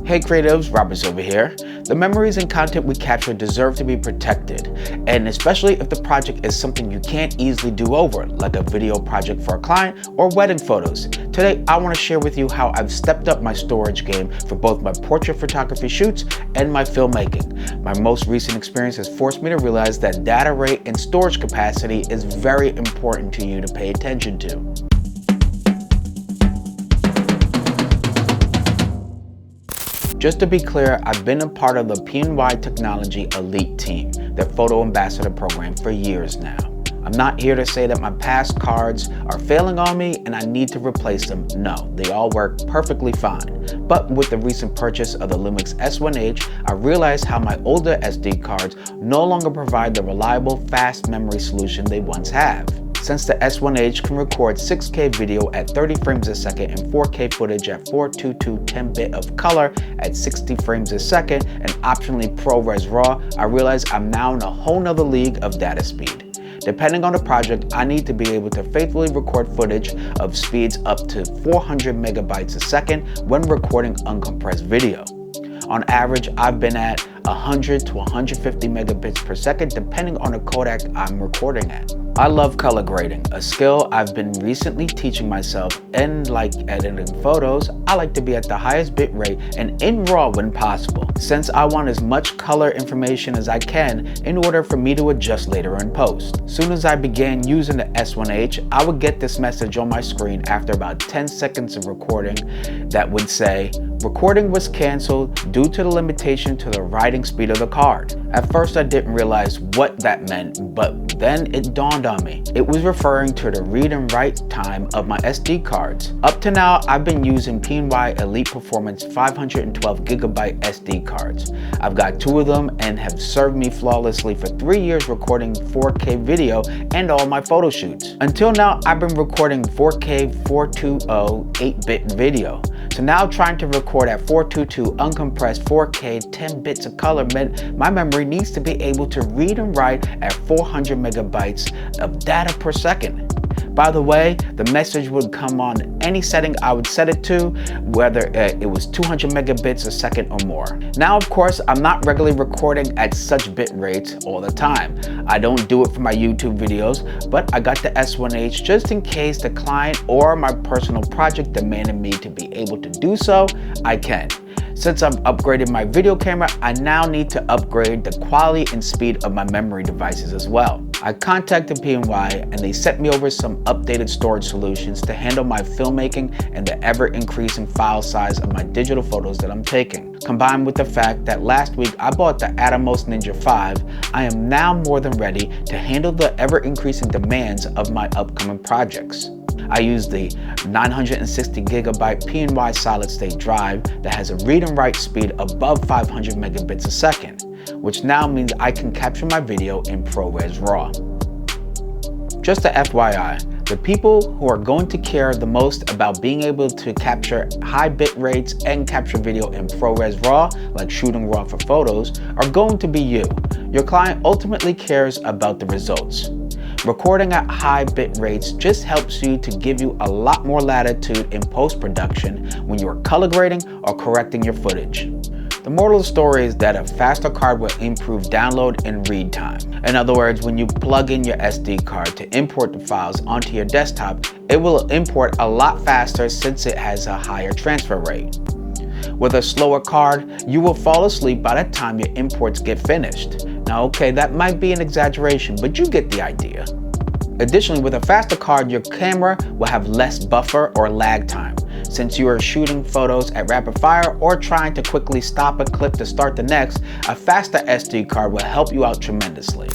Hey creatives, Robert's over here. The memories and content we capture deserve to be protected, and especially if the project is something you can't easily do over, like a video project for a client or wedding photos. Today, I want to share with you how I've stepped up my storage game for both my portrait photography shoots and my filmmaking. My most recent experience has forced me to realize that data rate and storage capacity is very important to you to pay attention to. Just to be clear, I've been a part of the PNY Technology Elite team, their photo ambassador program, for years now. I'm not here to say that my past cards are failing on me and I need to replace them. No, they all work perfectly fine. But with the recent purchase of the LUMIX S1H, I realized how my older SD cards no longer provide the reliable, fast memory solution they once have. Since the S1H can record 6K video at 30 frames a second and 4K footage at 422 10-bit of color at 60 frames a second and optionally ProRes RAW, I realize I'm now in a whole nother league of data speed. Depending on the project, I need to be able to faithfully record footage of speeds up to 400 megabytes a second when recording uncompressed video. On average, I've been at 100 to 150 megabits per second depending on the codec I'm recording at. I love color grading, a skill I've been recently teaching myself, and like editing photos, I like to be at the highest bit rate and in RAW when possible, since I want as much color information as I can in order for me to adjust later in post. Soon as I began using the S1H, I would get this message on my screen after about 10 seconds of recording that would say, "Recording was canceled due to the limitation to the writing speed of the card." At first I didn't realize what that meant, but then it dawned on me. It was referring to the read and write time of my SD cards. Up to now, I've been using PNY Elite Performance 512 gigabyte SD cards. I've got 2 of them and have served me flawlessly for 3 years recording 4K video and all my photo shoots. Until now, I've been recording 4K 420 8-bit video. So now trying to record at 422 uncompressed 4K 10 bits of color meant my memory needs to be able to read and write at 400 megabytes of data per second. By the way, the message would come on any setting I would set it to, whether it was 200 megabits a second or more. Now, of course, I'm not regularly recording at such bit rates all the time. I don't do it for my YouTube videos, but I got the S1H just in case the client or my personal project demanded me to be able to do so, I can. Since I've upgraded my video camera, I now need to upgrade the quality and speed of my memory devices as well. I contacted PNY and they sent me over some updated storage solutions to handle my filmmaking and the ever-increasing file size of my digital photos that I'm taking. Combined with the fact that last week I bought the Atomos Ninja 5, I am now more than ready to handle the ever-increasing demands of my upcoming projects. I use the 960 gigabyte PNY solid state drive that has a read and write speed above 500 megabits a second, which now means I can capture my video in ProRes RAW. Just a FYI, the people who are going to care the most about being able to capture high bit rates and capture video in ProRes RAW, like shooting RAW for photos, are going to be you. Your client ultimately cares about the results. Recording at high bit rates just helps you to give you a lot more latitude in post-production when you are color grading or correcting your footage. The moral of the story is that a faster card will improve download and read time. In other words, when you plug in your SD card to import the files onto your desktop, it will import a lot faster since it has a higher transfer rate. With a slower card, you will fall asleep by the time your imports get finished. Now, okay, that might be an exaggeration, but you get the idea. Additionally, with a faster card, your camera will have less buffer or lag time. Since you are shooting photos at rapid fire or trying to quickly stop a clip to start the next, a faster SD card will help you out tremendously.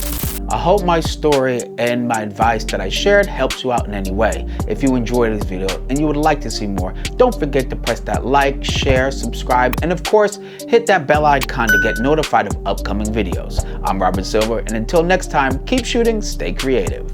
I hope my story and my advice that I shared helps you out in any way. If you enjoyed this video and you would like to see more, don't forget to press that like, share, subscribe, and of course, hit that bell icon to get notified of upcoming videos. I'm Robert Silver, and until next time, keep shooting, stay creative.